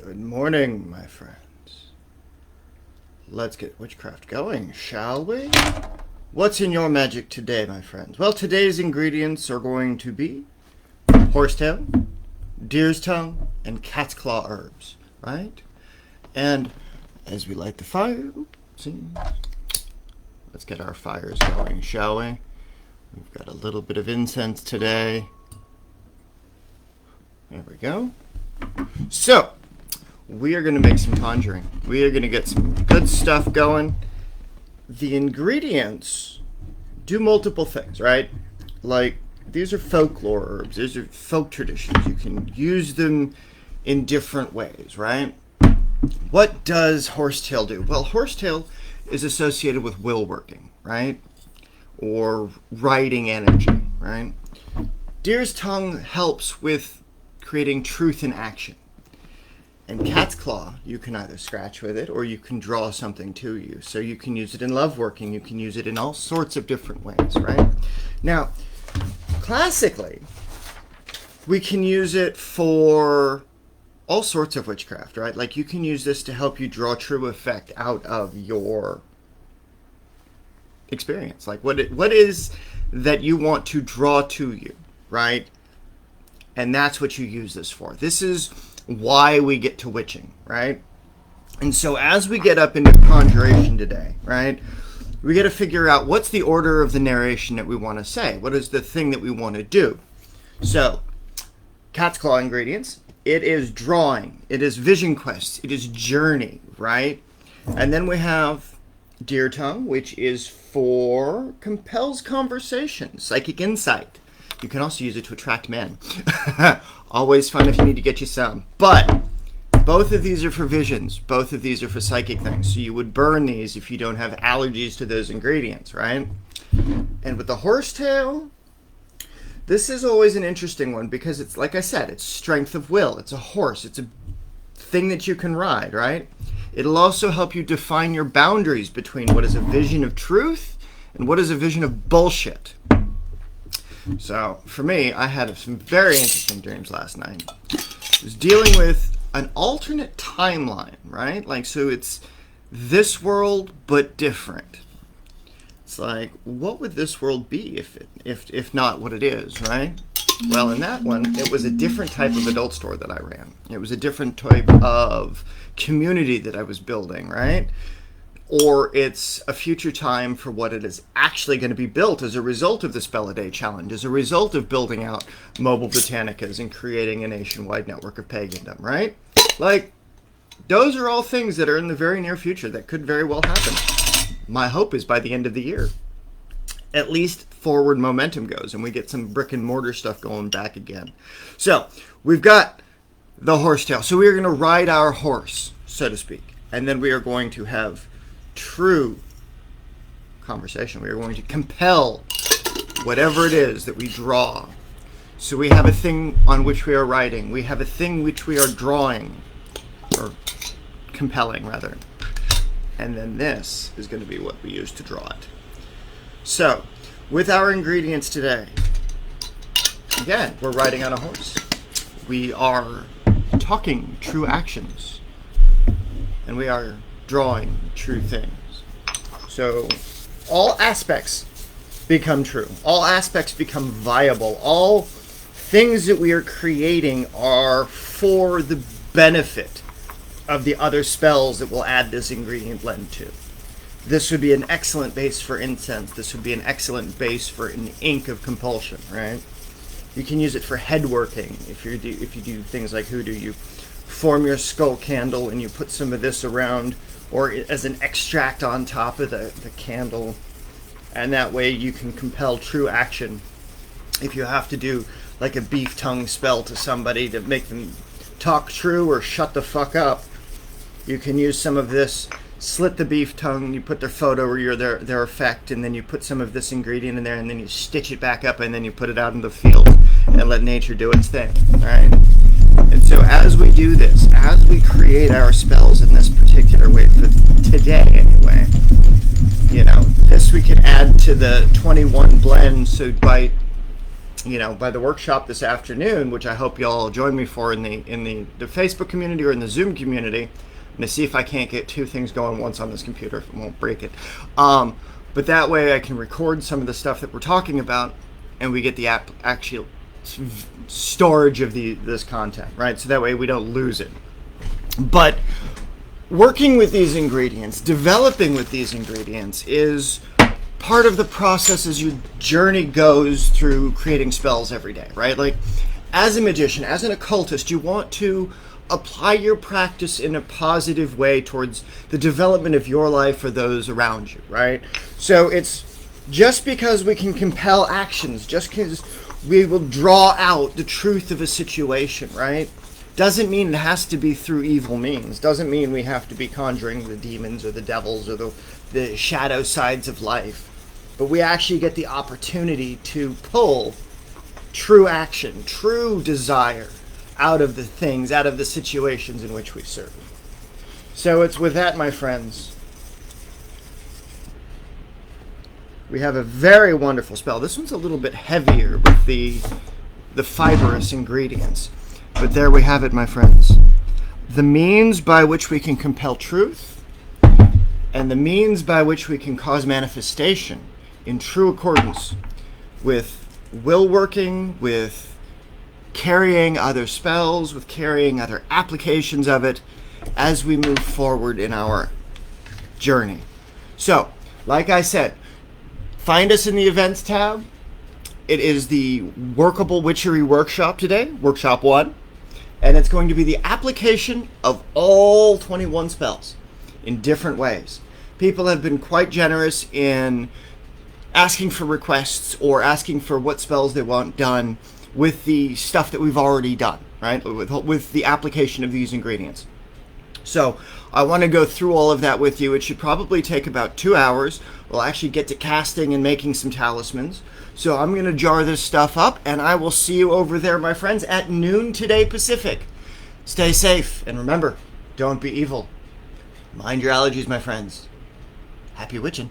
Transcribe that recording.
Good morning, my friends. Let's get witchcraft going, shall we? What's in your magic today, my friends? Well, today's ingredients are going to be horsetail, deer's tongue, and cat's claw herbs, right? And as we light the fire, let's get our fires going, shall we? We've got a little bit of incense today. There we go. So, we are going to make some conjuring. We are going to get some good stuff going. The ingredients do multiple things, right? Like, these are folklore herbs. These are folk traditions. You can use them in different ways, right? What does horsetail do? Well, horsetail is associated with will working, right? Or writing energy, right? Deer's tongue helps with creating truth in action. And cat's claw, you can either scratch with it or you can draw something to you. So you can use it in love working. You can use it in all sorts of different ways, right? Now, classically, we can use it for all sorts of witchcraft, right? Like you can use this to help you draw true effect out of your experience. Like what is that you want to draw to you, right? And that's what you use this for. This is why we get to witching, right? And so as we get up into conjuration today, right, we got to figure out what's the order of the narration that we want to say. What is the thing that we want to do? So, cat's claw ingredients. It is drawing. It is vision quest. It is journey, right? And then we have deer tongue, which is for compels conversation, psychic insight. You can also use it to attract men. Always fun if you need to get you some. But both of these are for visions. Both of these are for psychic things. So you would burn these if you don't have allergies to those ingredients, right? And with the horsetail, this is always an interesting one because it's, like I said, it's strength of will. It's a horse. It's a thing that you can ride, right? It'll also help you define your boundaries between what is a vision of truth and what is a vision of bullshit. So, for me, I had some very interesting dreams last night. I was dealing with an alternate timeline, right? Like, so it's this world, but different. It's like, what would this world be if not what it is, right? Well, in that one, it was a different type of adult store that I ran. It was a different type of community that I was building, right? Or it's a future time for what it is actually going to be built as a result of the Spell a Day challenge, as a result of building out mobile botanicas and creating a nationwide network of pagandom, right? Like, those are all things that are in the very near future that could very well happen. My hope is by the end of the year, at least forward momentum goes and we get some brick and mortar stuff going back again. So, we've got the horsetail. So we are going to ride our horse, so to speak, and then we are going to have true conversation. We are going to compel whatever it is that we draw. So we have a thing on which we are writing. We have a thing which we are drawing, or compelling rather. And then this is going to be what we use to draw it. So, with our ingredients today, again, we're riding on a horse. We are talking true actions. And we are drawing true things. So all aspects become true. All aspects become viable. All things that we are creating are for the benefit of the other spells that we'll add this ingredient blend to. This would be an excellent base for incense. This would be an excellent base for an ink of compulsion, right? You can use it for head working. If you do things like hoodoo, you form your skull candle and you put some of this around or as an extract on top of the candle, and that way you can compel true action. If you have to do like a beef tongue spell to somebody to make them talk true or shut the fuck up, you can use some of this, slit the beef tongue, you put their photo or their effect, and then you put some of this ingredient in there, and then you stitch it back up, and then you put it out in the field and let nature do its thing, right? And so as we do this, as we create our spells in this particular way, for today anyway, you know, this we can add to the 21 blend. So by by the workshop this afternoon, which I hope y'all join me for in the Facebook community or in the Zoom community. I'm going to see if I can't get two things going once on this computer. If it won't break it. But that way I can record some of the stuff that we're talking about, and we get the actual storage of this content, right? So that way we don't lose it. But working with these ingredients, developing with these ingredients is part of the process as your journey goes through creating spells every day, right? Like, as a magician, as an occultist, you want to apply your practice in a positive way towards the development of your life or those around you, right? So it's just because we can compel actions, just because we will draw out the truth of a situation, right? Doesn't mean it has to be through evil means. Doesn't mean we have to be conjuring the demons or the devils or the shadow sides of life. But we actually get the opportunity to pull true action, true desire out of the things, out of the situations in which we serve. So it's with that, my friends, we have a very wonderful spell. This one's a little bit heavier with the fibrous ingredients. But there we have it, my friends. The means by which we can compel truth and the means by which we can cause manifestation in true accordance with will working, with carrying other spells, with carrying other applications of it as we move forward in our journey. So, like I said, find us in the events tab. It is the Workable Witchery Workshop today, Workshop 1. And it's going to be the application of all 21 spells in different ways. People have been quite generous in asking for requests or asking for what spells they want done with the stuff that we've already done, right? With the application of these ingredients. So I want to go through all of that with you. It should probably take about 2 hours. We'll actually get to casting and making some talismans. So I'm going to jar this stuff up, and I will see you over there, my friends, at noon today Pacific. Stay safe, and remember, don't be evil. Mind your allergies, my friends. Happy witching.